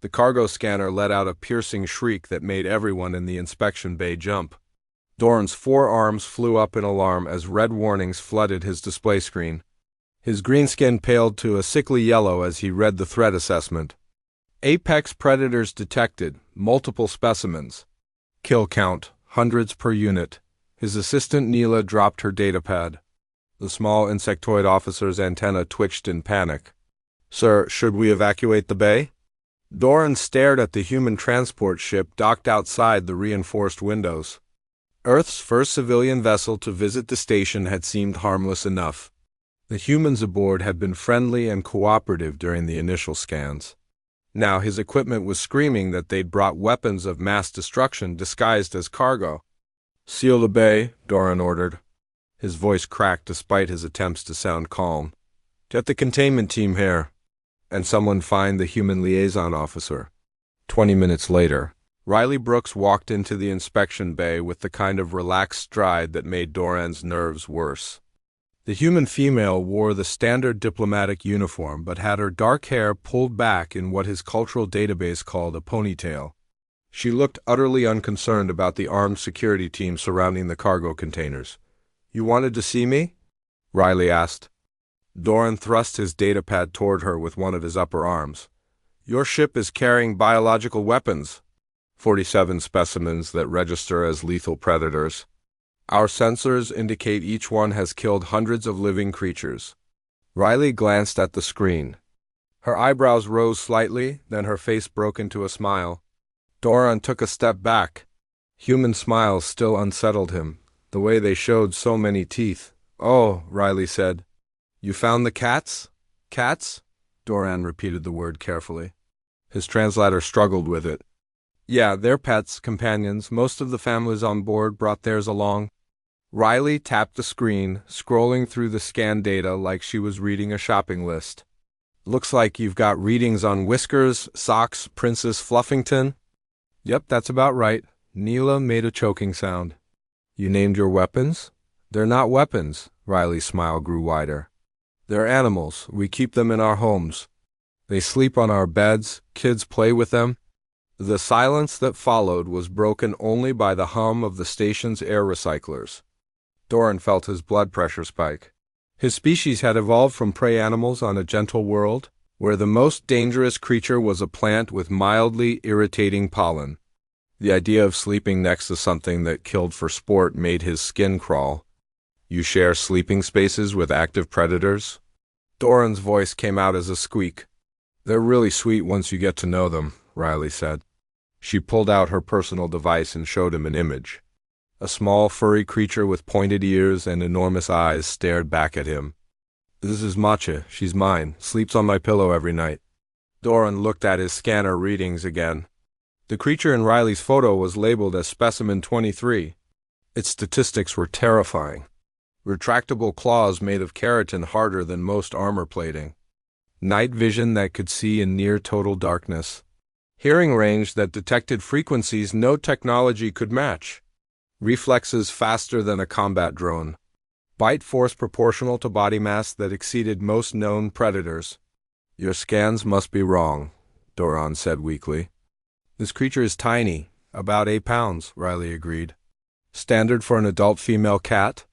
The cargo scanner let out a piercing shriek that made everyone in the inspection bay jump. Doran's forearms flew up in alarm as red warnings flooded his display screen. His green skin paled to a sickly yellow as he read the threat assessment. Apex predators detected, multiple specimens. Kill count, hundreds per unit. His assistant Neela dropped her datapad. The small insectoid officer's antenna twitched in panic. "Sir, should we evacuate the bay?" Doran stared at the human transport ship docked outside the reinforced windows. Earth's first civilian vessel to visit the station had seemed harmless enough. The humans aboard had been friendly and cooperative during the initial scans. Now his equipment was screaming that they'd brought weapons of mass destruction disguised as cargo. "Seal the bay," Doran ordered. His voice cracked despite his attempts to sound calm. "Get the containment team here." And someone find the human liaison officer. 20 minutes later, Riley Brooks walked into the inspection bay with the kind of relaxed stride that made Doran's nerves worse. The human female wore the standard diplomatic uniform but had her dark hair pulled back in what his cultural database called a ponytail. She looked utterly unconcerned about the armed security team surrounding the cargo containers. "You wanted to see me?" Riley asked. Doran thrust his datapad toward her with one of his upper arms. "Your ship is carrying biological weapons. 47 specimens that register as lethal predators. Our sensors indicate each one has killed hundreds of living creatures." Riley glanced at the screen. Her eyebrows rose slightly, then her face broke into a smile. Doran took a step back. Human smiles still unsettled him, the way they showed so many teeth. "Oh," Riley said. "You found the cats?" "Cats?" Doran repeated the word carefully. His translator struggled with it. "Yeah, they're pets, companions. Most of the families on board brought theirs along." Riley tapped the screen, scrolling through the scan data like she was reading a shopping list. "Looks like you've got readings on Whiskers, Socks, Princess Fluffington." "Yep, that's about right." Neela made a choking sound. "You named your weapons?" "They're not weapons." Riley's smile grew wider. "They're animals. We keep them in our homes. They sleep on our beds. Kids play with them." The silence that followed was broken only by the hum of the station's air recyclers. Doran felt his blood pressure spike. His species had evolved from prey animals on a gentle world, where the most dangerous creature was a plant with mildly irritating pollen. The idea of sleeping next to something that killed for sport made his skin crawl. "You share sleeping spaces with active predators?" Doran's voice came out as a squeak. "They're really sweet once you get to know them," Riley said. She pulled out her personal device and showed him an image. A small, furry creature with pointed ears and enormous eyes stared back at him. "This is Matcha. She's mine. Sleeps on my pillow every night." Doran looked at his scanner readings again. The creature in Riley's photo was labeled as Specimen 23. Its statistics were terrifying. Retractable claws made of keratin harder than most armor plating. Night vision that could see in near total darkness. Hearing range that detected frequencies no technology could match. Reflexes faster than a combat drone. Bite force proportional to body mass that exceeded most known predators. "Your scans must be wrong," Doran said weakly. "This creature is tiny, about 8 pounds, Riley agreed. "Standard for an adult female cat?"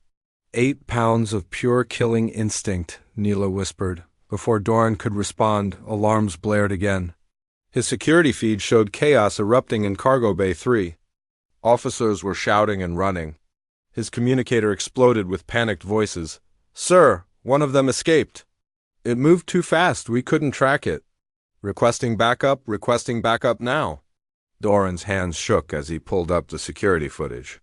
8 pounds of pure killing instinct, Neela whispered. Before Doran could respond, alarms blared again. His security feed showed chaos erupting in Cargo Bay 3. Officers were shouting and running. His communicator exploded with panicked voices. "Sir, one of them escaped. It moved too fast, we couldn't track it. Requesting backup now." Doran's hands shook as he pulled up the security footage.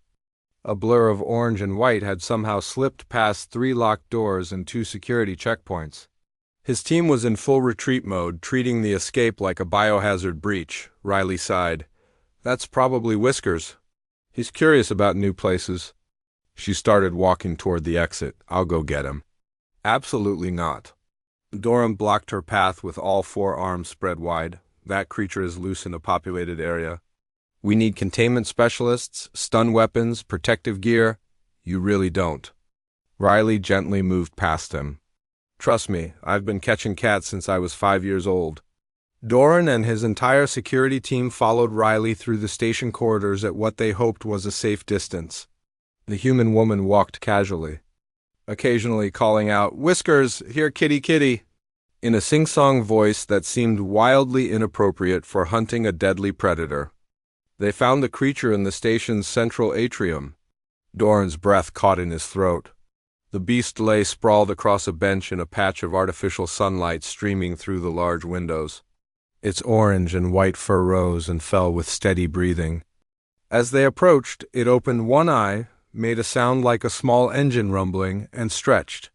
A blur of orange and white had somehow slipped past 3 locked doors and 2 security checkpoints. His team was in full retreat mode, treating the escape like a biohazard breach. Riley sighed. "That's probably Whiskers. He's curious about new places." She started walking toward the exit. "I'll go get him." "Absolutely not." Doran blocked her path with all 4 arms spread wide. "That creature is loose in a populated area. We need containment specialists, stun weapons, protective gear. You really don't." Riley gently moved past him. "Trust me, I've been catching cats since I was 5 years old." Doran and his entire security team followed Riley through the station corridors at what they hoped was a safe distance. The human woman walked casually, occasionally calling out, "Whiskers, here kitty kitty," in a sing-song voice that seemed wildly inappropriate for hunting a deadly predator. They found the creature in the station's central atrium. Doran's breath caught in his throat. The beast lay sprawled across a bench in a patch of artificial sunlight streaming through the large windows. Its orange and white fur rose and fell with steady breathing. As they approached, it opened one eye, made a sound like a small engine rumbling, and stretched.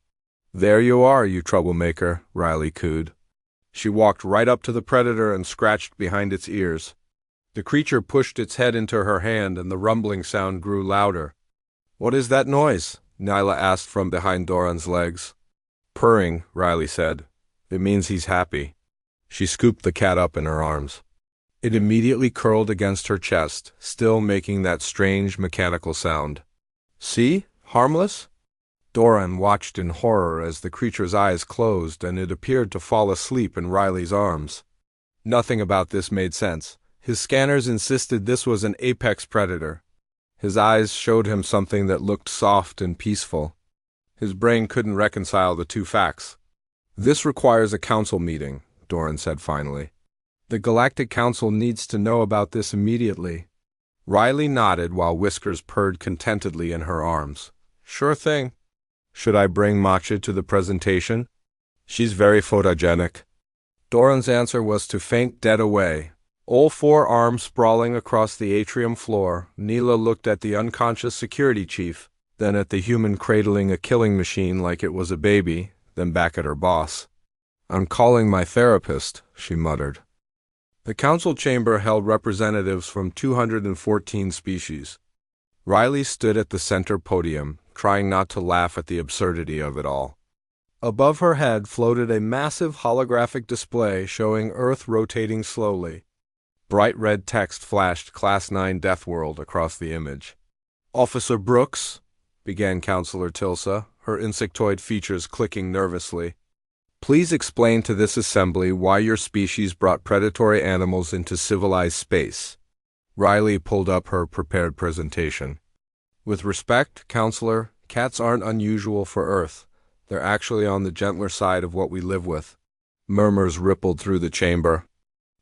"There you are, you troublemaker," Riley cooed. She walked right up to the predator and scratched behind its ears. The creature pushed its head into her hand and the rumbling sound grew louder. "What is that noise?" Nyla asked from behind Doran's legs. "Purring," Riley said. "It means he's happy." She scooped the cat up in her arms. It immediately curled against her chest, still making that strange mechanical sound. "See? Harmless?" Doran watched in horror as the creature's eyes closed and it appeared to fall asleep in Riley's arms. Nothing about this made sense. His scanners insisted this was an apex predator. His eyes showed him something that looked soft and peaceful. His brain couldn't reconcile the two facts. "This requires a council meeting," Doran said finally. "The Galactic Council needs to know about this immediately." Riley nodded while Whiskers purred contentedly in her arms. "Sure thing. Should I bring Matcha to the presentation? She's very photogenic." Doran's answer was to faint dead away. All four arms sprawling across the atrium floor, Neela looked at the unconscious security chief, then at the human cradling a killing machine like it was a baby, then back at her boss. "I'm calling my therapist," she muttered. The council chamber held representatives from 214 species. Riley stood at the center podium, trying not to laugh at the absurdity of it all. Above her head floated a massive holographic display showing Earth rotating slowly. Bright red text flashed Class 9 Deathworld across the image. "Officer Brooks," began Counselor Tilsa, her insectoid features clicking nervously, "please explain to this assembly why your species brought predatory animals into civilized space." Riley pulled up her prepared presentation. "With respect, Counselor, cats aren't unusual for Earth. They're actually on the gentler side of what we live with." Murmurs rippled through the chamber.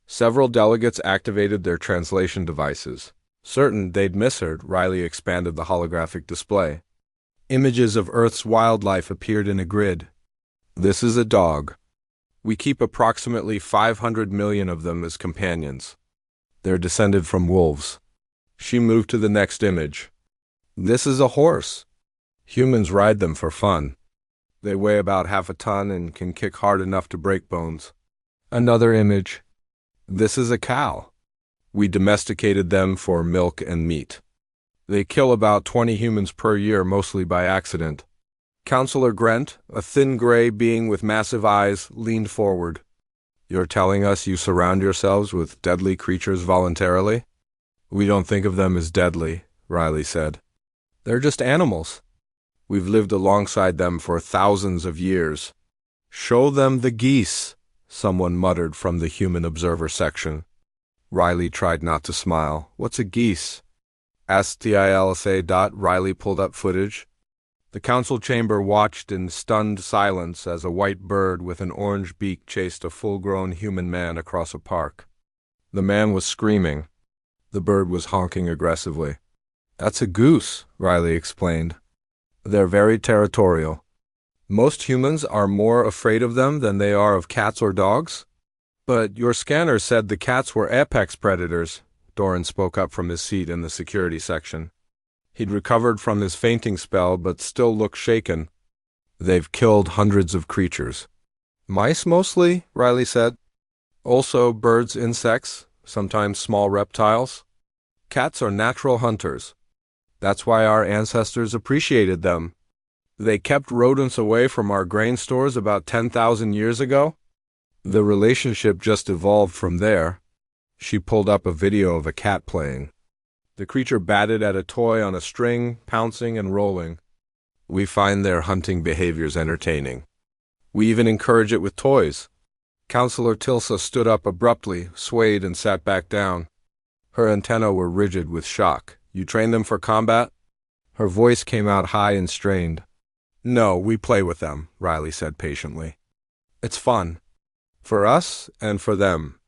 Several delegates activated their translation devices. Certain they'd misheard, Riley expanded the holographic display. Images of Earth's wildlife appeared in a grid. "This is a dog. We keep approximately 500 million of them as companions. They're descended from wolves." She moved to the next image. "This is a horse. Humans ride them for fun. They weigh about half a ton and can kick hard enough to break bones." Another image. "This is a cow. We domesticated them for milk and meat. They kill about 20 humans per year, mostly by accident." Counselor Grant, a thin gray being with massive eyes, leaned forward. "You're telling us you surround yourselves with deadly creatures voluntarily?" "We don't think of them as deadly," Riley said. "They're just animals. We've lived alongside them for thousands of years." "Show them the geese," someone muttered from the human observer section. Riley tried not to smile. "What's a geese?" asked Tilsa. Riley pulled up footage. The council chamber watched in stunned silence as a white bird with an orange beak chased a full-grown human man across a park. The man was screaming. The bird was honking aggressively. "That's a goose," Riley explained. "They're very territorial. Most humans are more afraid of them than they are of cats or dogs." "But your scanner said the cats were apex predators," Doran spoke up from his seat in the security section. He'd recovered from his fainting spell but still looked shaken. "They've killed hundreds of creatures." "Mice mostly," Riley said. "Also birds, insects, sometimes small reptiles. Cats are natural hunters. That's why our ancestors appreciated them. They kept rodents away from our grain stores about 10,000 years ago. The relationship just evolved from there." She pulled up a video of a cat playing. The creature batted at a toy on a string, pouncing and rolling. "We find their hunting behaviors entertaining. We even encourage it with toys." Counselor Tilsa stood up abruptly, swayed, and sat back down. Her antennae were rigid with shock. You train them for combat? Her voice came out high and strained. No, we play with them, Riley said patiently. It's fun. For us and for them.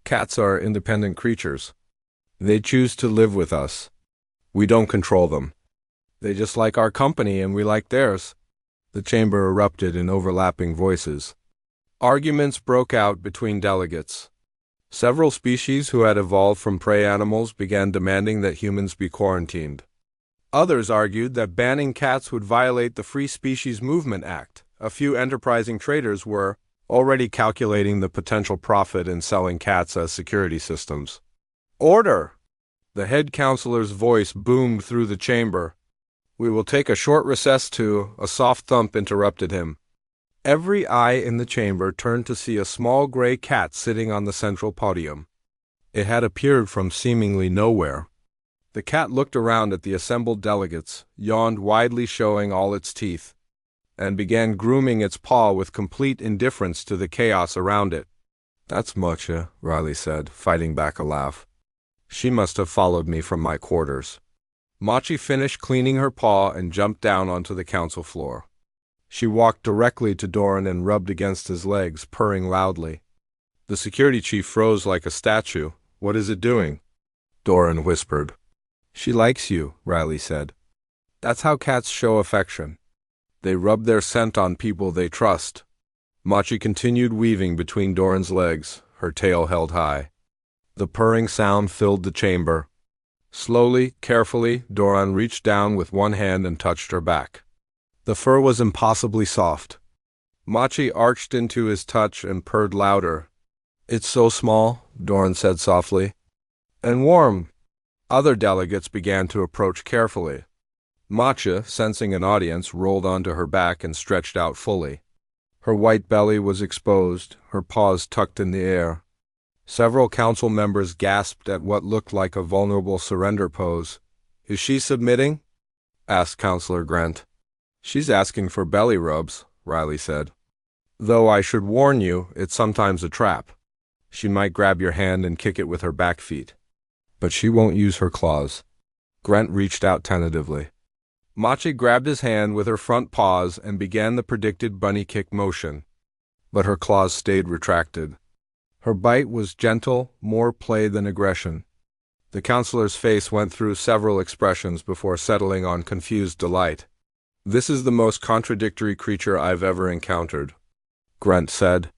Cats are independent creatures. They choose to live with us. We don't control them. They just like our company and we like theirs. The chamber erupted in overlapping voices. Arguments broke out between delegates. Several species who had evolved from prey animals began demanding that humans be quarantined. Others argued that banning cats would violate the Free Species Movement Act. A few enterprising traders were already calculating the potential profit in selling cats as security systems. Order! The head counselor's voice boomed through the chamber. We will take a short recess to... A soft thump interrupted him. Every eye in the chamber turned to see a small gray cat sitting on the central podium. It had appeared from seemingly nowhere. The cat looked around at the assembled delegates, yawned widely showing all its teeth, and began grooming its paw with complete indifference to the chaos around it. That's Mocha, Riley said, fighting back a laugh. She must have followed me from my quarters. Machi finished cleaning her paw and jumped down onto the council floor. She walked directly to Doran and rubbed against his legs, purring loudly. The security chief froze like a statue. What is it doing? Doran whispered. She likes you, Riley said. That's how cats show affection. They rub their scent on people they trust. Machi continued weaving between Doran's legs, her tail held high. The purring sound filled the chamber. Slowly, carefully, Doran reached down with one hand and touched her back. The fur was impossibly soft. Machi arched into his touch and purred louder. It's so small, Doran said softly. And warm. Other delegates began to approach carefully. Macha, sensing an audience, rolled onto her back and stretched out fully. Her white belly was exposed, her paws tucked in the air. Several council members gasped at what looked like a vulnerable surrender pose. Is she submitting? Asked Counselor Grant. She's asking for belly rubs, Riley said. Though I should warn you, it's sometimes a trap. She might grab your hand and kick it with her back feet. But she won't use her claws. Grant reached out tentatively. Machi grabbed his hand with her front paws and began the predicted bunny kick motion. But her claws stayed retracted. Her bite was gentle, more play than aggression. The counselor's face went through several expressions before settling on confused delight. This is the most contradictory creature I've ever encountered, Grant said.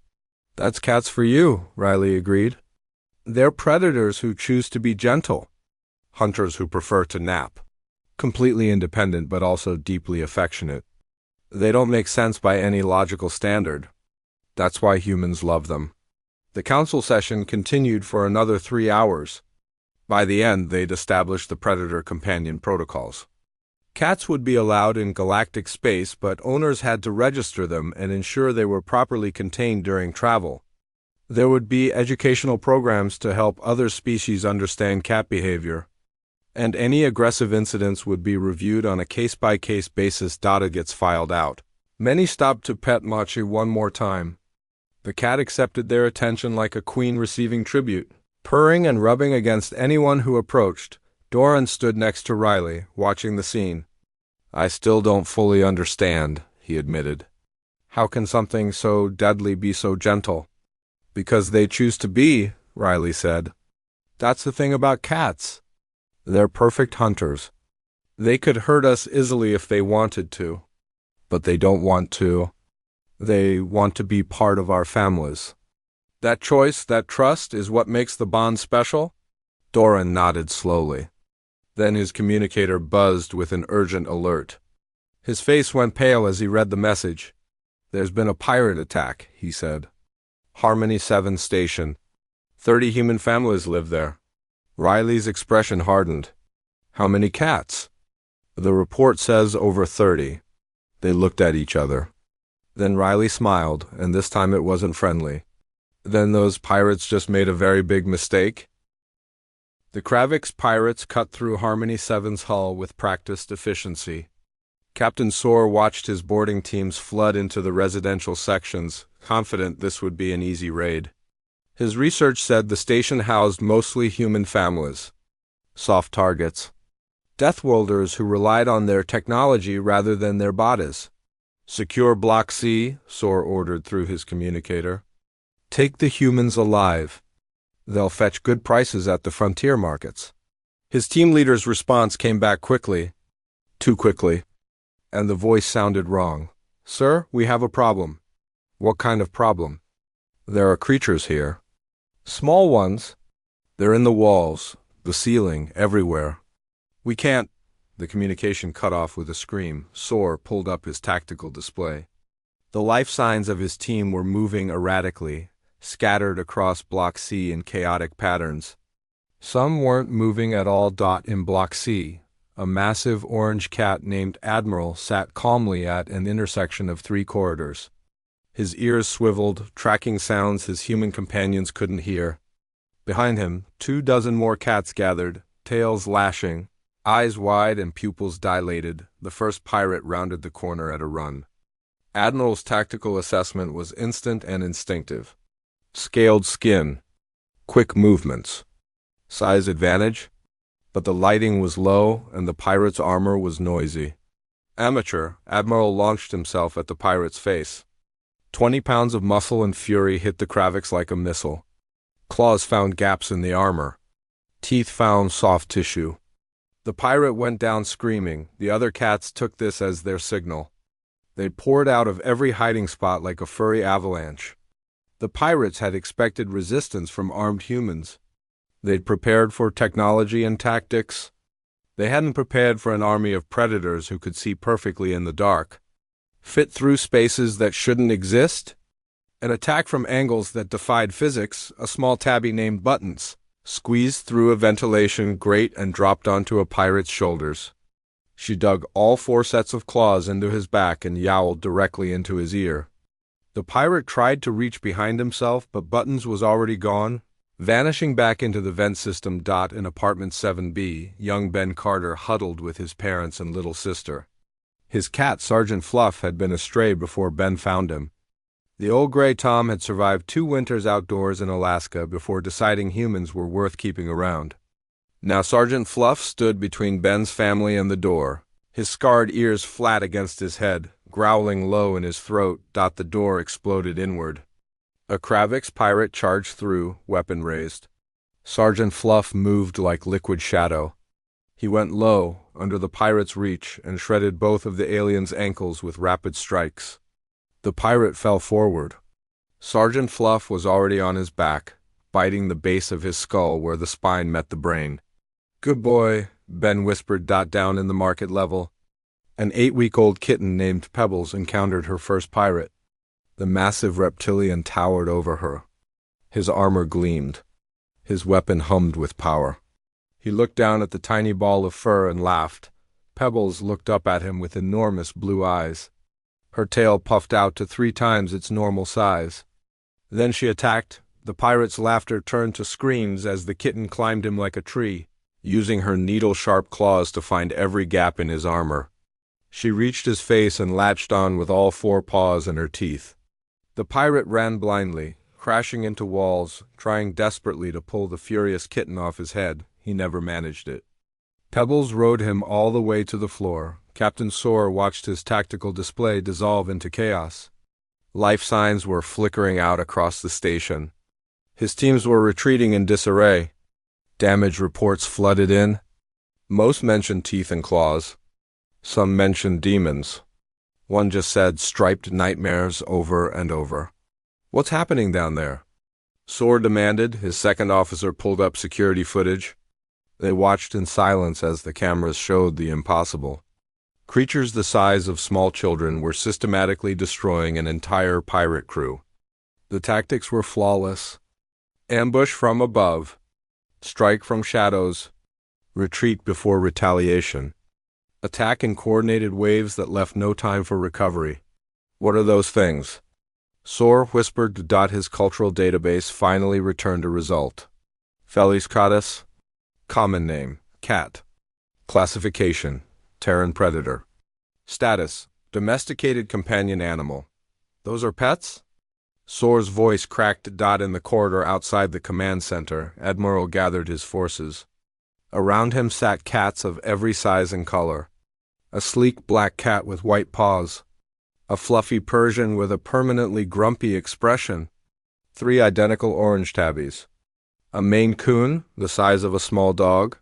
That's cats for you, Riley agreed. They're predators who choose to be gentle. Hunters who prefer to nap. Completely independent but also deeply affectionate. They don't make sense by any logical standard. That's why humans love them. The council session continued for another 3 hours. By the end, they'd established the predator-companion protocols. Cats would be allowed in galactic space, but owners had to register them and ensure they were properly contained during travel. There would be educational programs to help other species understand cat behavior, and any aggressive incidents would be reviewed on a case-by-case basis. Data gets filed out. Many stopped to pet Machi one more time. The cat accepted their attention like a queen receiving tribute, purring and rubbing against anyone who approached. Doran stood next to Riley, watching the scene. I still don't fully understand, he admitted. How can something so deadly be so gentle? Because they choose to be, Riley said. That's the thing about cats. They're perfect hunters. They could hurt us easily if they wanted to. But they don't want to. They want to be part of our families. That choice, that trust, is what makes the bond special? Doran nodded slowly. Then his communicator buzzed with an urgent alert. His face went pale as he read the message. There's been a pirate attack, he said. Harmony 7 Station. 30 human families live there. Riley's expression hardened. How many cats? The report says over 30. They looked at each other. Then Riley smiled, and this time it wasn't friendly. Then those pirates just made a very big mistake? The Kravix pirates cut through Harmony 7's hull with practiced efficiency. Captain Soar watched his boarding teams flood into the residential sections, confident this would be an easy raid. His research said the station housed mostly human families. Soft targets. Deathworlders who relied on their technology rather than their bodies. Secure Block C, Soar ordered through his communicator. Take the humans alive. They'll fetch good prices at the frontier markets. His team leader's response came back quickly. Too quickly. And the voice sounded wrong. Sir, we have a problem. What kind of problem? There are creatures here. Small ones. They're in the walls, the ceiling, everywhere. We can't. The communication cut off with a scream. Soar pulled up his tactical display. The life signs of his team were moving erratically, scattered across Block C in chaotic patterns. Some weren't moving at all. In Block C, a massive orange cat named Admiral sat calmly at an intersection of 3 corridors. His ears swiveled, tracking sounds his human companions couldn't hear. Behind him, 24 more cats gathered, tails lashing, eyes wide and pupils dilated. The first pirate rounded the corner at a run. Admiral's tactical assessment was instant and instinctive. Scaled skin. Quick movements. Size advantage? But the lighting was low and the pirate's armor was noisy. Amateur, Admiral launched himself at the pirate's face. 20 pounds of muscle and fury hit the Kravix like a missile. Claws found gaps in the armor. Teeth found soft tissue. The pirate went down screaming. The other cats took this as their signal. They poured out of every hiding spot like a furry avalanche. The pirates had expected resistance from armed humans. They'd prepared for technology and tactics. They hadn't prepared for an army of predators who could see perfectly in the dark, fit through spaces that shouldn't exist, and attack from angles that defied physics. A small tabby named Buttons squeezed through a ventilation grate and dropped onto a pirate's shoulders. She dug all 4 sets of claws into his back and yowled directly into his ear. The pirate tried to reach behind himself, but Buttons was already gone, vanishing back into the vent system. In apartment 7B, young Ben Carter huddled with his parents and little sister. His cat, Sergeant Fluff, had been astray before Ben found him. The old gray Tom had survived 2 winters outdoors in Alaska before deciding humans were worth keeping around. Now Sergeant Fluff stood between Ben's family and the door, his scarred ears flat against his head, growling low in his throat. The door exploded inward. A Kravix pirate charged through, weapon raised. Sergeant Fluff moved like liquid shadow. He went low, under the pirate's reach, and shredded both of the alien's ankles with rapid strikes. The pirate fell forward. Sergeant Fluff was already on his back, biting the base of his skull where the spine met the brain. Good boy, Ben whispered. Down in the market level, an 8-week-old kitten named Pebbles encountered her first pirate. The massive reptilian towered over her. His armor gleamed. His weapon hummed with power. He looked down at the tiny ball of fur and laughed. Pebbles looked up at him with enormous blue eyes. Her tail puffed out to 3 times its normal size. Then she attacked. The pirate's laughter turned to screams as the kitten climbed him like a tree, using her needle-sharp claws to find every gap in his armor. She reached his face and latched on with all 4 paws and her teeth. The pirate ran blindly, crashing into walls, trying desperately to pull the furious kitten off his head. He never managed it. Pebbles rode him all the way to the floor. Captain Soar watched his tactical display dissolve into chaos. Life signs were flickering out across the station. His teams were retreating in disarray. Damage reports flooded in. Most mentioned teeth and claws. Some mentioned demons. One just said striped nightmares over and over. What's happening down there? Soar demanded. His second officer pulled up security footage. They watched in silence as the cameras showed the impossible. Creatures the size of small children were systematically destroying an entire pirate crew. The tactics were flawless. Ambush from above. Strike from shadows. Retreat before retaliation. Attack in coordinated waves that left no time for recovery. What are those things? Soar whispered. His cultural database finally returned a result. Felis catus. Common name, cat. Classification, Terran predator. Status: domesticated companion animal. Those are pets? Soar's voice cracked in the corridor outside the command center. Admiral gathered his forces. Around him sat cats of every size and color. A sleek black cat with white paws. A fluffy Persian with a permanently grumpy expression. 3 identical orange tabbies. A Maine Coon, the size of a small dog.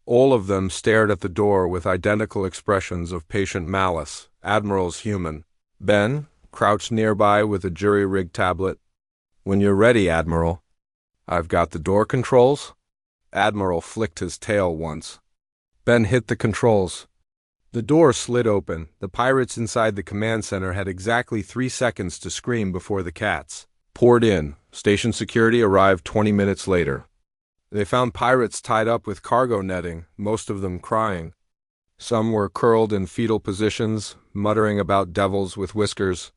All of them stared at the door with identical expressions of patient malice. Admiral's human. Ben crouched nearby with a jury-rigged tablet. "When you're ready, Admiral." "I've got the door controls." Admiral flicked his tail once. Ben hit the controls. The door slid open. The pirates inside the command center had exactly 3 seconds to scream before the cats poured in. Station security arrived 20 minutes later. They found pirates tied up with cargo netting, most of them crying. Some were curled in fetal positions, muttering about devils with whiskers.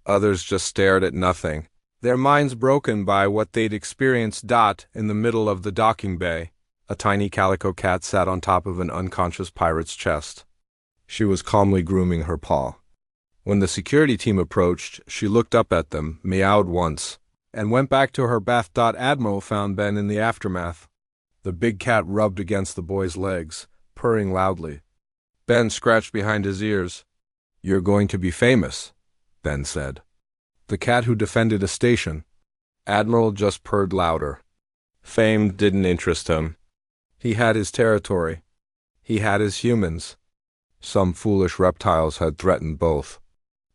Others just stared at nothing, their minds broken by what they'd experienced. In the middle of the docking bay, a tiny calico cat sat on top of an unconscious pirate's chest. She was calmly grooming her paw. When the security team approached, she looked up at them, meowed once, and went back to her bath. Admiral found Ben in the aftermath. The big cat rubbed against the boy's legs, purring loudly. Ben scratched behind his ears. "You're going to be famous," Ben said. "The cat who defended a station." Admiral just purred louder. Fame didn't interest him. He had his territory. He had his humans. Some foolish reptiles had threatened both.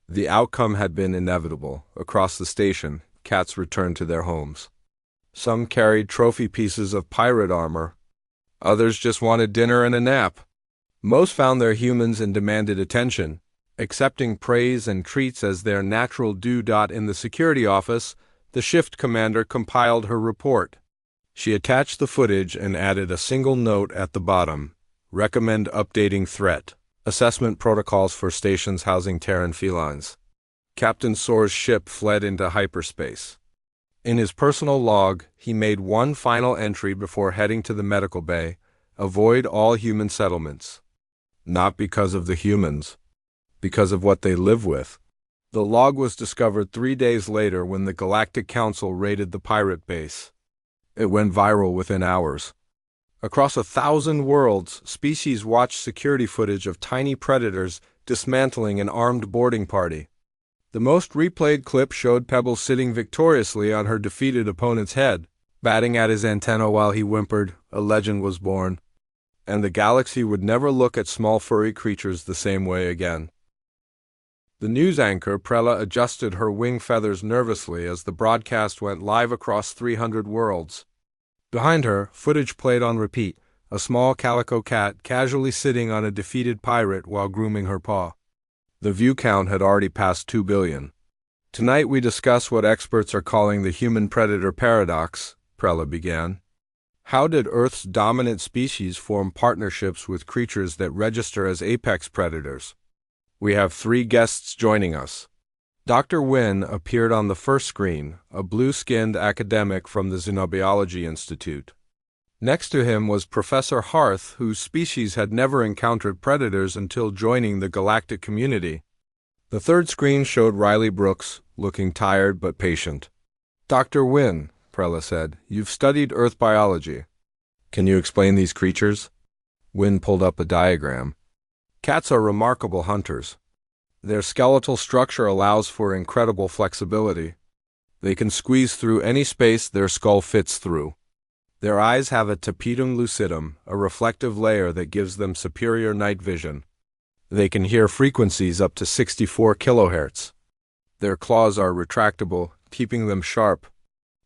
The outcome had been inevitable. Across the station, cats returned to their homes. Some carried trophy pieces of pirate armor. Others just wanted dinner and a nap. Most found their humans and demanded attention, accepting praise and treats as their natural due. In the security office, the shift commander compiled her report. She attached the footage and added a single note at the bottom. "Recommend updating threat. Assessment protocols for stations housing Terran felines." Captain Soar's ship fled into hyperspace. In his personal log, he made one final entry before heading to the medical bay: avoid all human settlements. Not because of the humans, because of what they live with. The log was discovered 3 days later when the Galactic Council raided the pirate base. It went viral within hours. Across 1,000 worlds, species watched security footage of tiny predators dismantling an armed boarding party. The most replayed clip showed Pebbles sitting victoriously on her defeated opponent's head, batting at his antenna while he whimpered, "A legend was born." And the galaxy would never look at small furry creatures the same way again. The news anchor, Prella, adjusted her wing feathers nervously as the broadcast went live across 300 worlds. Behind her, footage played on repeat, a small calico cat casually sitting on a defeated pirate while grooming her paw. The view count had already passed 2 billion. "Tonight we discuss what experts are calling the human-predator paradox," Prella began. "How did Earth's dominant species form partnerships with creatures that register as apex predators?" We have 3 guests joining us. Dr. Wynne appeared on the first screen, a blue-skinned academic from the Xenobiology Institute. Next to him was Professor Harth, whose species had never encountered predators until joining the galactic community. The third screen showed Riley Brooks, looking tired but patient. "Dr. Wynne," Prella said, "you've studied Earth biology. Can you explain these creatures?" Wynne pulled up a diagram. "Cats are remarkable hunters. Their skeletal structure allows for incredible flexibility. They can squeeze through any space their skull fits through. Their eyes have a tapetum lucidum, a reflective layer that gives them superior night vision. They can hear frequencies up to 64 kilohertz. Their claws are retractable, keeping them sharp,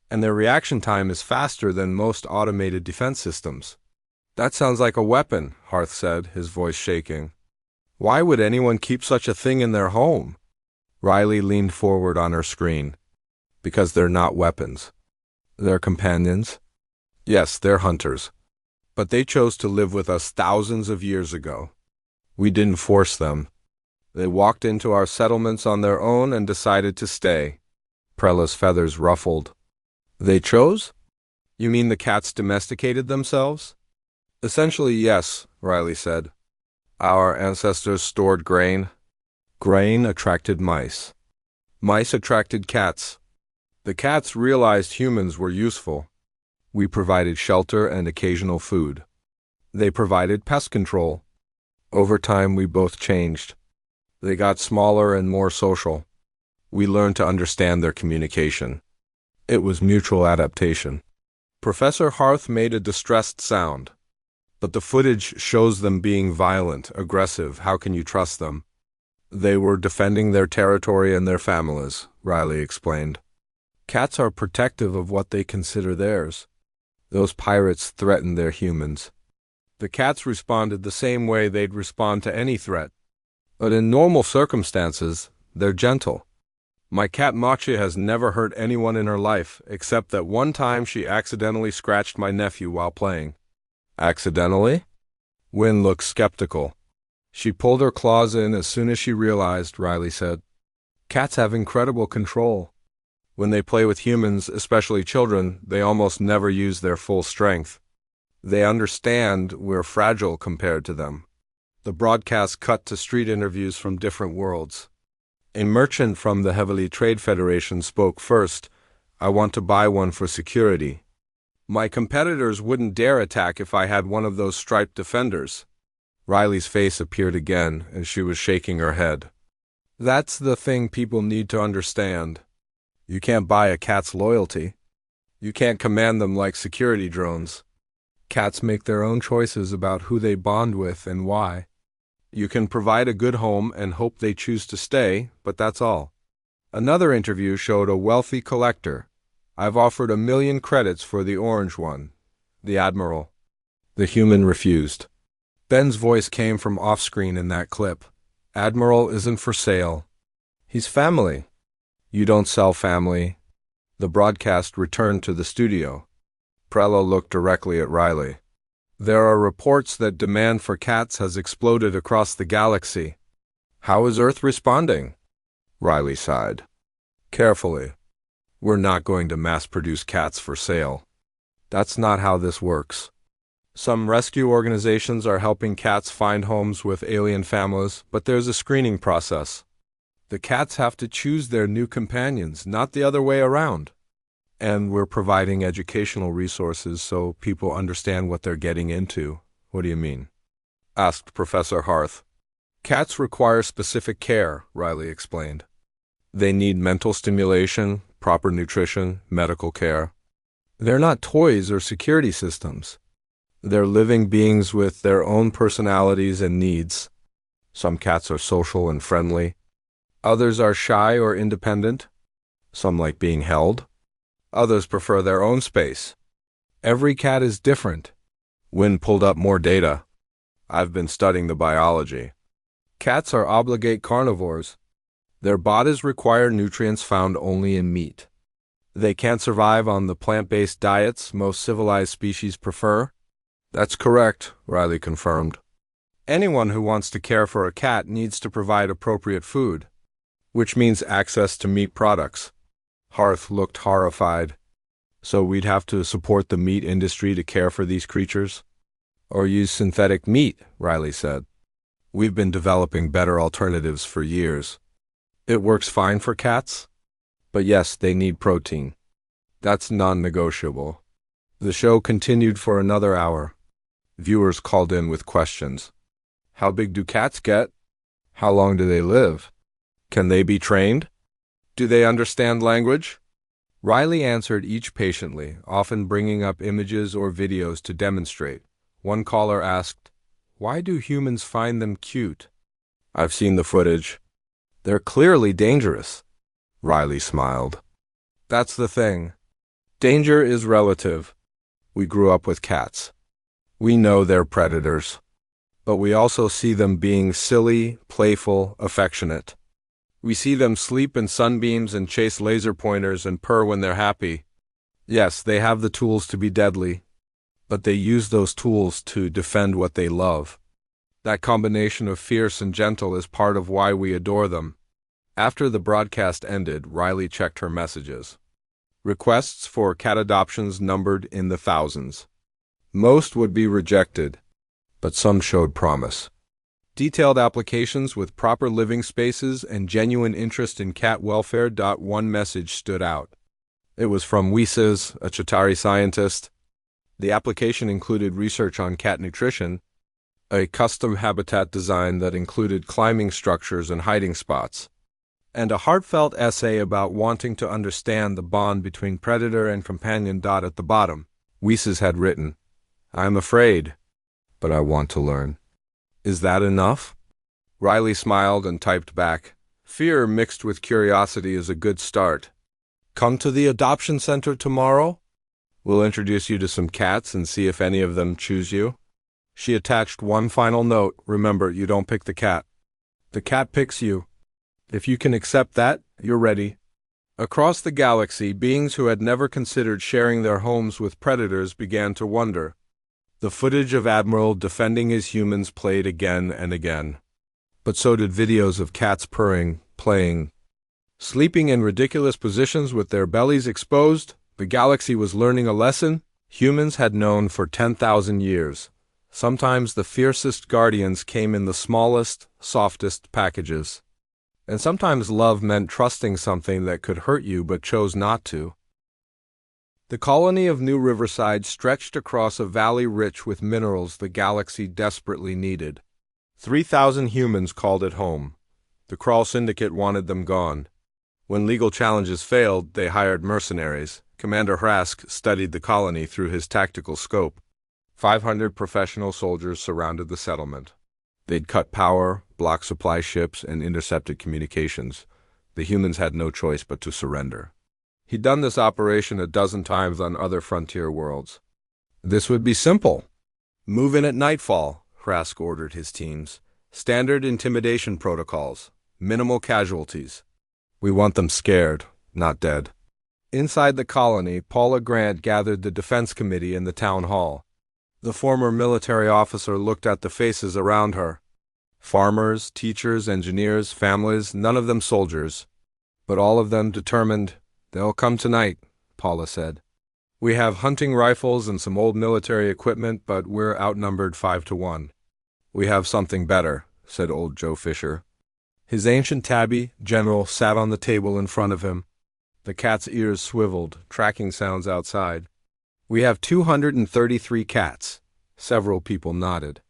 and their reaction time is faster than most automated defense systems." "That sounds like a weapon," Harth said, his voice shaking. "Why would anyone keep such a thing in their home?" Riley leaned forward on her screen. "Because they're not weapons. They're companions. Yes, they're hunters. But they chose to live with us thousands of years ago. We didn't force them. They walked into our settlements on their own and decided to stay." Prella's feathers ruffled. "They chose? You mean the cats domesticated themselves?" "Essentially, yes," Riley said. Our ancestors stored grain. Grain attracted mice. Mice attracted cats. The cats realized humans were useful. We provided shelter and occasional food. They provided pest control. Over time, we both changed. They got smaller and more social. We learned to understand their communication. It was mutual adaptation. Professor Harth made a distressed sound. But the footage shows them being violent, aggressive. How can you trust them? They were defending their territory and their families, Riley explained. Cats are protective of what they consider theirs. Those pirates threatened their humans. The cats responded the same way they'd respond to any threat. But in normal circumstances, they're gentle. My cat Machi has never hurt anyone in her life, except that one time she accidentally scratched my nephew while playing. Accidentally? Wynn looked skeptical. She pulled her claws in as soon as she realized, Riley said. Cats have incredible control. When they play with humans, especially children, they almost never use their full strength. They understand we're fragile compared to them. The broadcast cut to street interviews from different worlds. A merchant from the Heavily Trade Federation spoke first. I want to buy one for security. My competitors wouldn't dare attack if I had one of those striped defenders. Riley's face appeared again, and she was shaking her head. That's the thing people need to understand. You can't buy a cat's loyalty. You can't command them like security drones. Cats make their own choices about who they bond with and why. You can provide a good home and hope they choose to stay, but that's all. Another interview showed a wealthy collector. I've offered 1 million credits for the orange one. The Admiral. The human refused. Ben's voice came from off-screen in that clip. Admiral isn't for sale. He's family. You don't sell family. The broadcast returned to the studio. Prello looked directly at Riley. There are reports that demand for cats has exploded across the galaxy. How is Earth responding? Riley sighed. Carefully. We're not going to mass-produce cats for sale. That's not how this works. Some rescue organizations are helping cats find homes with alien families, but there's a screening process. The cats have to choose their new companions, not the other way around. And we're providing educational resources so people understand what they're getting into. What do you mean? Asked Professor Harth. Cats require specific care, Riley explained. They need mental stimulation, proper nutrition, medical care. They're not toys or security systems. They're living beings with their own personalities and needs. Some cats are social and friendly. Others are shy or independent. Some like being held. Others prefer their own space. Every cat is different. Wynn pulled up more data. I've been studying the biology. Cats are obligate carnivores. Their bodies require nutrients found only in meat. They can't survive on the plant-based diets most civilized species prefer. That's correct, Riley confirmed. Anyone who wants to care for a cat needs to provide appropriate food, which means access to meat products. Harth looked horrified. So we'd have to support the meat industry to care for these creatures? Or use synthetic meat, Riley said. We've been developing better alternatives for years. It works fine for cats? But yes, they need protein. That's non-negotiable. The show continued for another hour. Viewers called in with questions. How big do cats get? How long do they live? Can they be trained? Do they understand language? Riley answered each patiently, often bringing up images or videos to demonstrate. One caller asked, "Why do humans find them cute?" I've seen the footage. They're clearly dangerous. Riley smiled. That's the thing. Danger is relative. We grew up with cats. We know they're predators. But we also see them being silly, playful, affectionate. We see them sleep in sunbeams and chase laser pointers and purr when they're happy. Yes, they have the tools to be deadly, but they use those tools to defend what they love. That combination of fierce and gentle is part of why we adore them. After the broadcast ended, Riley checked her messages. Requests for cat adoptions numbered in the thousands. Most would be rejected, but some showed promise. Detailed applications with proper living spaces and genuine interest in cat welfare. One message stood out. It was from Wises, a Chitauri scientist. The application included research on cat nutrition, a custom habitat design that included climbing structures and hiding spots, and a heartfelt essay about wanting to understand the bond between predator and companion. At the bottom, Wises had written, "I am afraid, but I want to learn." Is that enough? Riley smiled and typed back, "Fear mixed with curiosity is a good start. Come to the adoption center tomorrow? We'll introduce you to some cats and see if any of them choose you." She attached one final note. "Remember, you don't pick the cat. The cat picks you. If you can accept that, you're ready." Across the galaxy, beings who had never considered sharing their homes with predators began to wonder. The footage of Admiral defending his humans played again and again. But so did videos of cats purring, playing, sleeping in ridiculous positions with their bellies exposed. The galaxy was learning a lesson humans had known for 10,000 years. Sometimes the fiercest guardians came in the smallest, softest packages. And sometimes love meant trusting something that could hurt you but chose not to. The colony of New Riverside stretched across a valley rich with minerals the galaxy desperately needed. 3,000 humans called it home. The Crawl Syndicate wanted them gone. When legal challenges failed, they hired mercenaries. Commander Hrask studied the colony through his tactical scope. 500 professional soldiers surrounded the settlement. They'd cut power, blocked supply ships, and intercepted communications. The humans had no choice but to surrender. He'd done this operation a dozen times on other frontier worlds. This would be simple. Move in at nightfall, Hrask ordered his teams. Standard intimidation protocols. Minimal casualties. We want them scared, not dead. Inside the colony, Paula Grant gathered the defense committee in the town hall. The former military officer looked at the faces around her. Farmers, teachers, engineers, families, none of them soldiers. But all of them determined. "They'll come tonight," Paula said. "We have hunting rifles and some old military equipment, but we're outnumbered 5-1. "We have something better," said old Joe Fisher. His ancient tabby, General, sat on the table in front of him. The cat's ears swiveled, tracking sounds outside. "We have 233 cats." Several people nodded.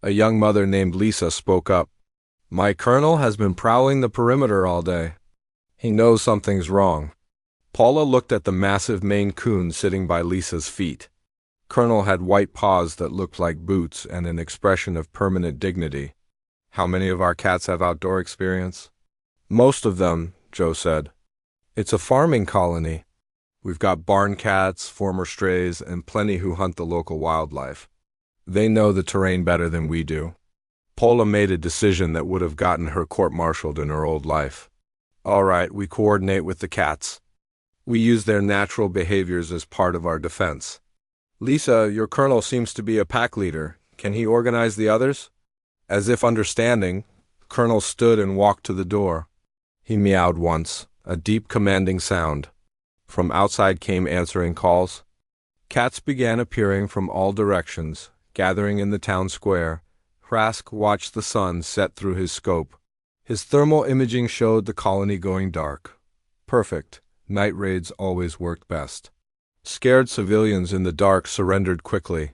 A young mother named Lisa spoke up. "My colonel has been prowling the perimeter all day. He knows something's wrong." Paula looked at the massive Maine Coon sitting by Lisa's feet. Colonel had white paws that looked like boots and an expression of permanent dignity. "How many of our cats have outdoor experience?" "Most of them," Joe said. "It's a farming colony. We've got barn cats, former strays, and plenty who hunt the local wildlife. They know the terrain better than we do." Paula made a decision that would have gotten her court-martialed in her old life. "All right, we coordinate with the cats. We use their natural behaviors as part of our defense. Lisa, your colonel seems to be a pack leader. Can he organize the others?" As if understanding, Colonel stood and walked to the door. He meowed once, a deep commanding sound. From outside came answering calls. Cats began appearing from all directions, gathering in the town square. Hrask watched the sun set through his scope. His thermal imaging showed the colony going dark. Perfect. Night raids always worked best. Scared civilians in the dark surrendered quickly.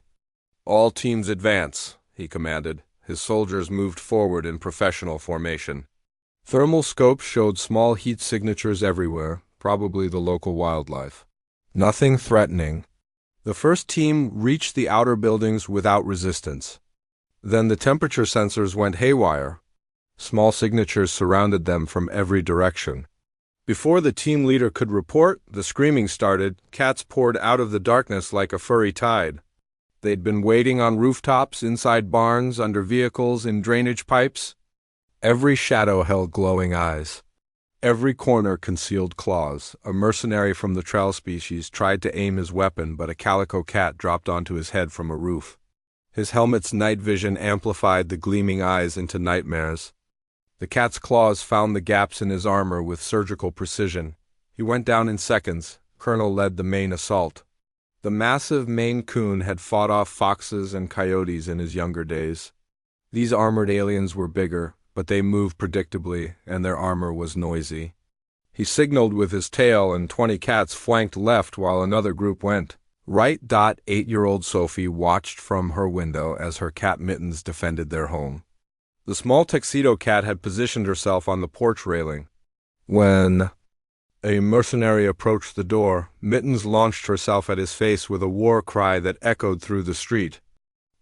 "All teams advance," he commanded. His soldiers moved forward in professional formation. Thermal scopes showed small heat signatures everywhere, probably the local wildlife. Nothing threatening. The first team reached the outer buildings without resistance. Then the temperature sensors went haywire. Small signatures surrounded them from every direction. Before the team leader could report, the screaming started. Cats poured out of the darkness like a furry tide. They'd been waiting on rooftops, inside barns, under vehicles, in drainage pipes. Every shadow held glowing eyes. Every corner concealed claws. A mercenary from the trail species tried to aim his weapon, but a calico cat dropped onto his head from a roof. His helmet's night vision amplified the gleaming eyes into nightmares. The cat's claws found the gaps in his armor with surgical precision. He went down in seconds. Colonel led the main assault. The massive Maine Coon had fought off foxes and coyotes in his younger days. These armored aliens were bigger, but they moved predictably, and their armor was noisy. He signaled with his tail, and 20 cats flanked left while another group went right. 8-year-old Sophie watched from her window as her cat Mittens defended their home. The small tuxedo cat had positioned herself on the porch railing. When a mercenary approached the door, Mittens launched herself at his face with a war cry that echoed through the street.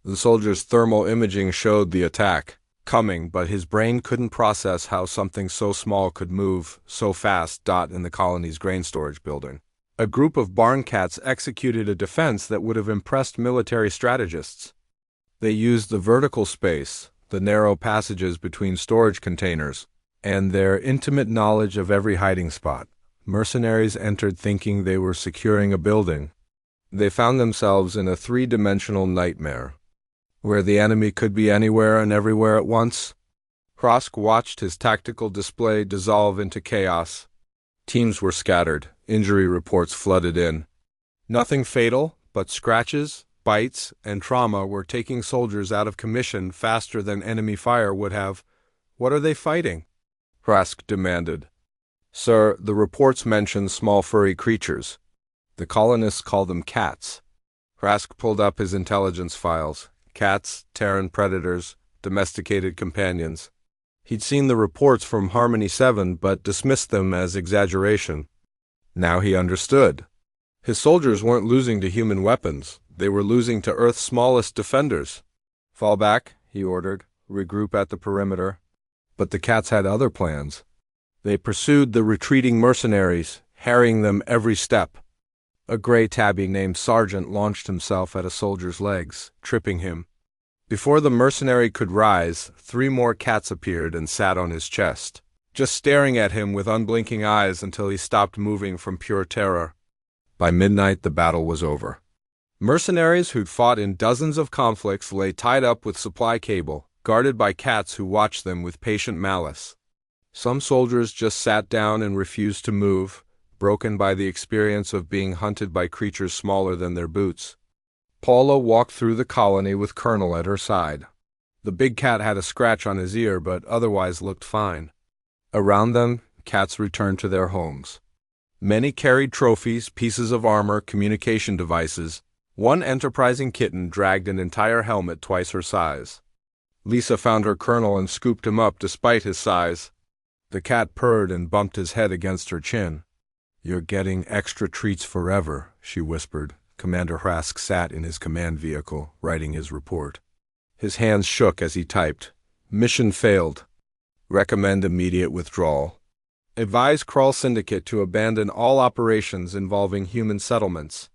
The soldier's thermal imaging showed the attack coming, but his brain couldn't process how something so small could move so fast. In the colony's grain storage building, a group of barn cats executed a defense that would have impressed military strategists. They used the vertical space, the narrow passages between storage containers, and their intimate knowledge of every hiding spot. Mercenaries entered thinking they were securing a building. They found themselves in a three-dimensional nightmare, where the enemy could be anywhere and everywhere at once. Hrask watched his tactical display dissolve into chaos. Teams were scattered. Injury reports flooded in. Nothing fatal, but scratches, bites, and trauma were taking soldiers out of commission faster than enemy fire would have. "What are they fighting?" Hrask demanded. "Sir, the reports mention small furry creatures. The colonists call them cats." Hrask pulled up his intelligence files. Cats, Terran predators, domesticated companions. He'd seen the reports from Harmony 7 but dismissed them as exaggeration. Now he understood. His soldiers weren't losing to human weapons. They were losing to Earth's smallest defenders. "Fall back," he ordered. "Regroup at the perimeter." But the cats had other plans. They pursued the retreating mercenaries, harrying them every step. A gray tabby named Sergeant launched himself at a soldier's legs, tripping him. Before the mercenary could rise, 3 more cats appeared and sat on his chest, just staring at him with unblinking eyes until he stopped moving from pure terror. By midnight, the battle was over. Mercenaries who'd fought in dozens of conflicts lay tied up with supply cable, guarded by cats who watched them with patient malice. Some soldiers just sat down and refused to move, broken by the experience of being hunted by creatures smaller than their boots. Paula walked through the colony with Colonel at her side. The big cat had a scratch on his ear but otherwise looked fine. Around them, cats returned to their homes. Many carried trophies, pieces of armor, communication devices. One enterprising kitten dragged an entire helmet twice her size. Lisa found her colonel and scooped him up despite his size. The cat purred and bumped his head against her chin. "You're getting extra treats forever," she whispered. Commander Hrask sat in his command vehicle, writing his report. His hands shook as he typed. "Mission failed. Recommend immediate withdrawal. Advise Krull Syndicate to abandon all operations involving human settlements."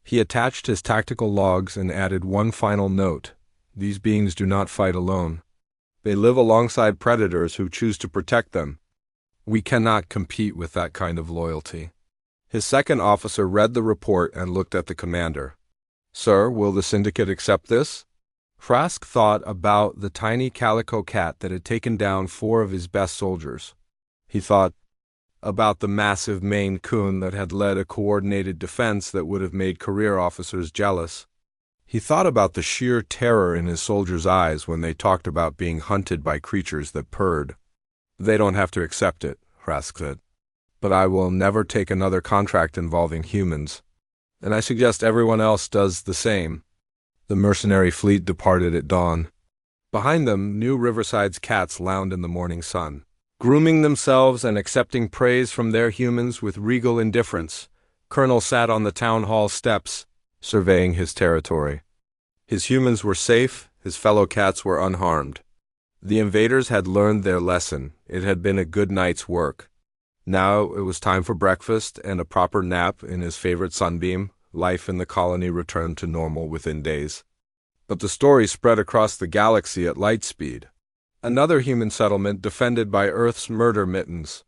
He attached his tactical logs and added one final note. "These beings do not fight alone. They live alongside predators who choose to protect them. We cannot compete with that kind of loyalty." His second officer read the report and looked at the commander. "Sir, will the Syndicate accept this?" Hrask thought about the tiny calico cat that had taken down 4 of his best soldiers. He thought about the massive Maine Coon that had led a coordinated defense that would have made career officers jealous. He thought about the sheer terror in his soldiers' eyes when they talked about being hunted by creatures that purred. "They don't have to accept it," Hrask said. "But I will never take another contract involving humans. And I suggest everyone else does the same." The mercenary fleet departed at dawn. Behind them, New Riverside's cats lounged in the morning sun, grooming themselves and accepting praise from their humans with regal indifference. Colonel sat on the town hall steps, surveying his territory. His humans were safe, his fellow cats were unharmed. The invaders had learned their lesson. It had been a good night's work. Now it was time for breakfast and a proper nap in his favorite sunbeam. Life in the colony returned to normal within days. But the story spread across the galaxy at light speed. Another human settlement defended by Earth's murder Mittens.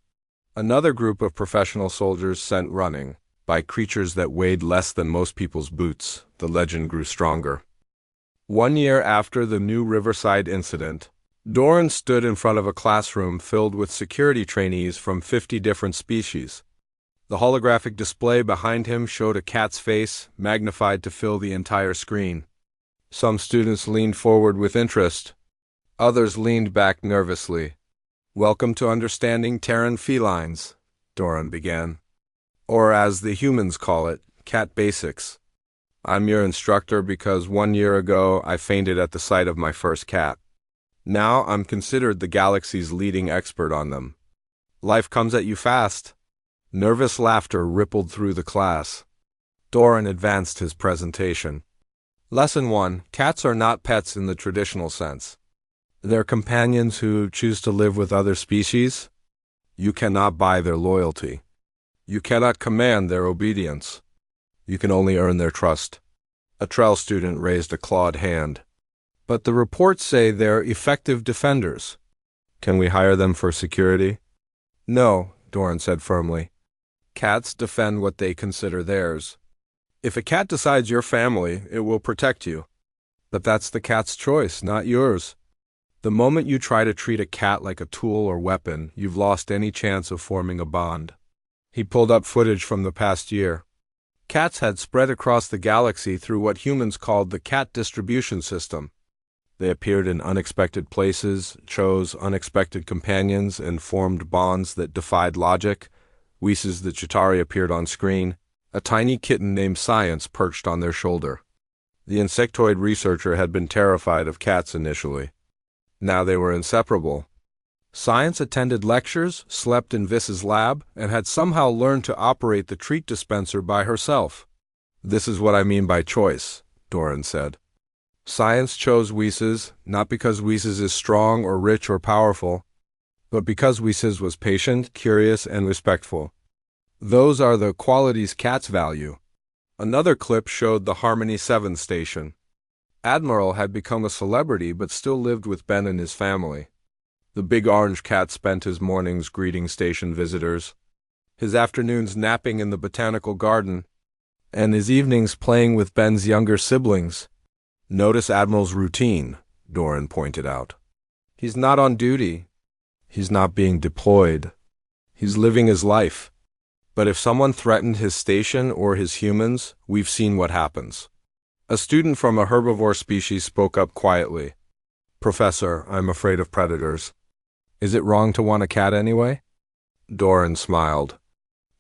Another group of professional soldiers sent running by creatures that weighed less than most people's boots. The legend grew stronger. 1 year after the New Riverside incident, Doran stood in front of a classroom filled with security trainees from 50 different species. The holographic display behind him showed a cat's face, magnified to fill the entire screen. Some students leaned forward with interest. Others leaned back nervously. "Welcome to understanding Terran felines," Doran began. "Or as the humans call it, cat basics. I'm your instructor because 1 year ago I fainted at the sight of my first cat. Now I'm considered the galaxy's leading expert on them. Life comes at you fast." Nervous laughter rippled through the class. Doran advanced his presentation. Lesson 1. Cats are not pets in the traditional sense. They're companions who choose to live with other species. You cannot buy their loyalty. You cannot command their obedience. You can only earn their trust. A Trell student raised a clawed hand. "But the reports say they're effective defenders. Can we hire them for security?" "No," Doran said firmly. "Cats defend what they consider theirs. If a cat decides your family, it will protect you. But that's the cat's choice, not yours. The moment you try to treat a cat like a tool or weapon, you've lost any chance of forming a bond." He pulled up footage from the past year. Cats had spread across the galaxy through what humans called the cat distribution system. They appeared in unexpected places, chose unexpected companions, and formed bonds that defied logic. Whis the Chitauri appeared on screen. A tiny kitten named Science perched on their shoulder. The insectoid researcher had been terrified of cats initially. Now they were inseparable. Science attended lectures, slept in Vis's lab, and had somehow learned to operate the treat dispenser by herself. "This is what I mean by choice," Doran said. Science chose Whis, not because Whis is strong or rich or powerful, but because Whis was patient, curious, and respectful. Those are the qualities cats value. Another clip showed the Harmony 7 station. Admiral had become a celebrity but still lived with Ben and his family. The big orange cat spent his mornings greeting station visitors, his afternoons napping in the botanical garden, and his evenings playing with Ben's younger siblings. "Notice Admiral's routine," Doran pointed out. "He's not on duty. He's not being deployed. He's living his life. But if someone threatened his station or his humans, we've seen what happens." A student from a herbivore species spoke up quietly. "Professor, I'm afraid of predators. Is it wrong to want a cat anyway?" Doran smiled.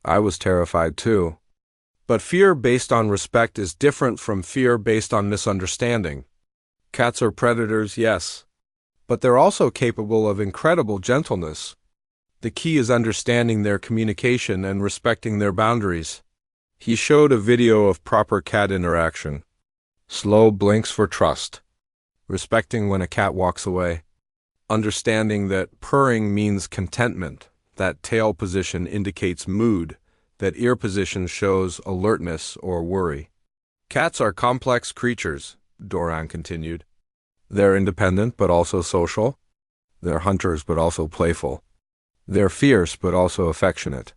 "I was terrified too. But fear based on respect is different from fear based on misunderstanding. Cats are predators, yes, but they're also capable of incredible gentleness. The key is understanding their communication and respecting their boundaries." He showed a video of proper cat interaction. Slow blinks for trust. Respecting when a cat walks away. Understanding that purring means contentment, that tail position indicates mood, that ear position shows alertness or worry. "Cats are complex creatures," Doran continued. "They're independent but also social. They're hunters but also playful. They're fierce but also affectionate.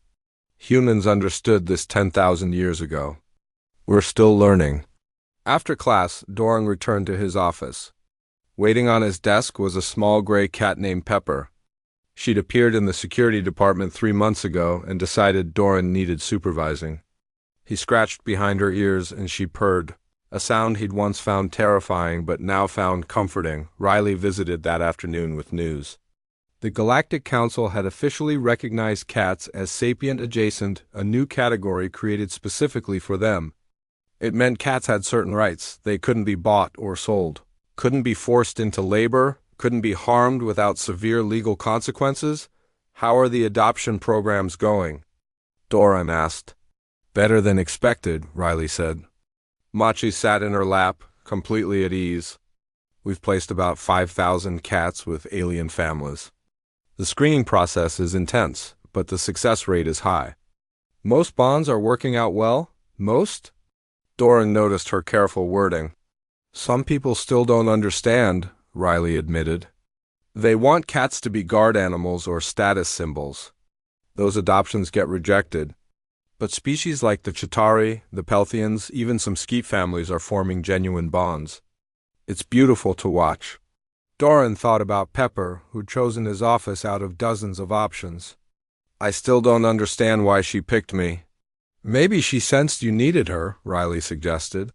Humans understood this 10,000 years ago. We're still learning." After class, Doran returned to his office. Waiting on his desk was a small gray cat named Pepper. She'd appeared in the security department 3 months ago and decided Doran needed supervising. He scratched behind her ears and she purred, a sound he'd once found terrifying but now found comforting. Riley visited that afternoon with news. The Galactic Council had officially recognized cats as sapient adjacent, a new category created specifically for them. It meant cats had certain rights. They couldn't be bought or sold, couldn't be forced into labor, couldn't be harmed without severe legal consequences. "How are the adoption programs going?" Doran asked. "Better than expected," Riley said. Machi sat in her lap, completely at ease. "We've placed about 5,000 cats with alien families. The screening process is intense, but the success rate is high." "Most bonds are working out well? Most?" Doran noticed her careful wording. "Some people still don't understand," Riley admitted. "They want cats to be guard animals or status symbols. Those adoptions get rejected. But species like the Chitauri, the Pelthians, even some skeet families are forming genuine bonds. It's beautiful to watch." Doran thought about Pepper, who'd chosen his office out of dozens of options. "I still don't understand why she picked me." "Maybe she sensed you needed her," Riley suggested.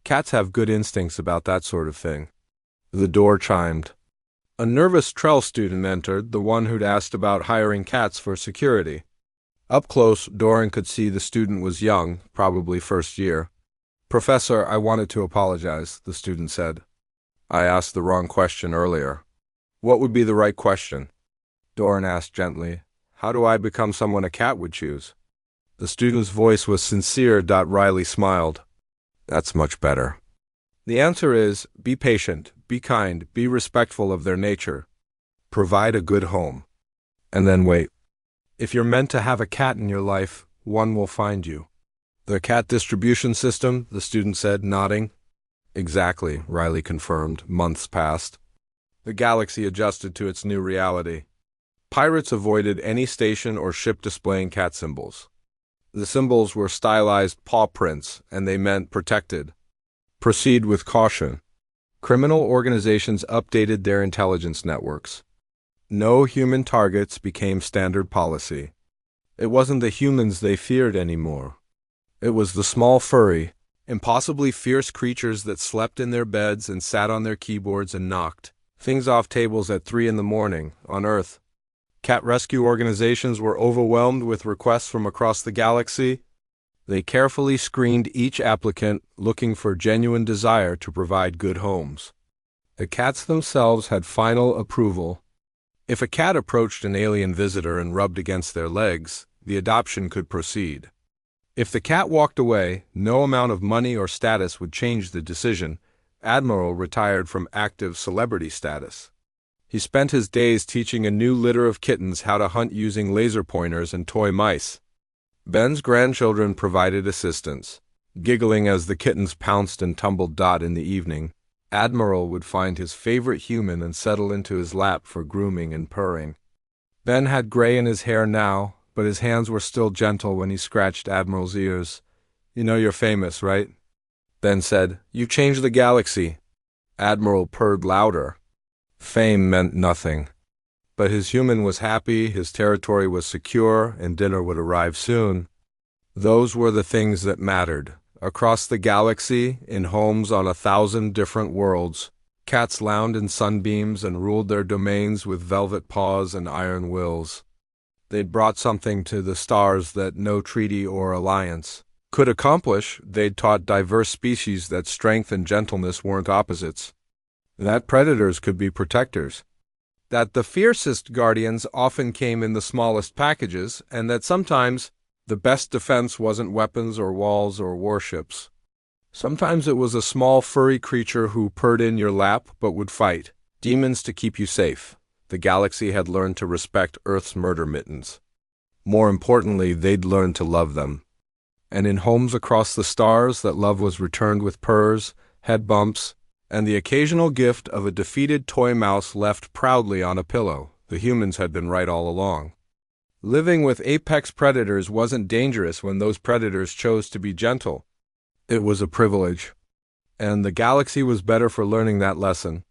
"Cats have good instincts about that sort of thing." The door chimed. A nervous Trell student entered, the one who'd asked about hiring cats for security. Up close, Doran could see the student was young, probably first year. "Professor, I wanted to apologize," the student said. "I asked the wrong question earlier." "What would be the right question?" Doran asked gently. "How do I become someone a cat would choose?" The student's voice was sincere. Riley smiled. "That's much better. The answer is, be patient, be kind, be respectful of their nature. Provide a good home. And then wait. If you're meant to have a cat in your life, one will find you." "The cat distribution system," the student said, nodding. "Exactly," Riley confirmed. Months passed. The galaxy adjusted to its new reality. Pirates avoided any station or ship displaying cat symbols. The symbols were stylized paw prints, and they meant protected. Proceed with caution. Criminal organizations updated their intelligence networks. No human targets became standard policy. It wasn't the humans they feared anymore. It was the small furry, impossibly fierce creatures that slept in their beds and sat on their keyboards and knocked things off tables at 3 in the morning on Earth. Cat rescue organizations were overwhelmed with requests from across the galaxy. They carefully screened each applicant, looking for genuine desire to provide good homes. The cats themselves had final approval. If a cat approached an alien visitor and rubbed against their legs, the adoption could proceed. If the cat walked away, no amount of money or status would change the decision. Admiral retired from active celebrity status. He spent his days teaching a new litter of kittens how to hunt using laser pointers and toy mice. Ben's grandchildren provided assistance. Giggling as the kittens pounced and tumbled. In the evening, Admiral would find his favorite human and settle into his lap for grooming and purring. Ben had gray in his hair now, but his hands were still gentle when he scratched Admiral's ears. "You know you're famous, right?" Ben said. "You changed the galaxy." Admiral purred louder. Fame meant nothing. But his human was happy, his territory was secure, and dinner would arrive soon. Those were the things that mattered. Across the galaxy, in homes on 1,000 different worlds, cats lounged in sunbeams and ruled their domains with velvet paws and iron wills. They'd brought something to the stars that no treaty or alliance could accomplish. They'd taught diverse species that strength and gentleness weren't opposites, that predators could be protectors, that the fiercest guardians often came in the smallest packages, and that sometimes the best defense wasn't weapons or walls or warships. Sometimes it was a small furry creature who purred in your lap but would fight demons to keep you safe. The galaxy had learned to respect Earth's murder mittens. More importantly, they'd learned to love them. And in homes across the stars, that love was returned with purrs, head bumps, and the occasional gift of a defeated toy mouse left proudly on a pillow. The humans had been right all along. Living with apex predators wasn't dangerous when those predators chose to be gentle. It was a privilege. And the galaxy was better for learning that lesson.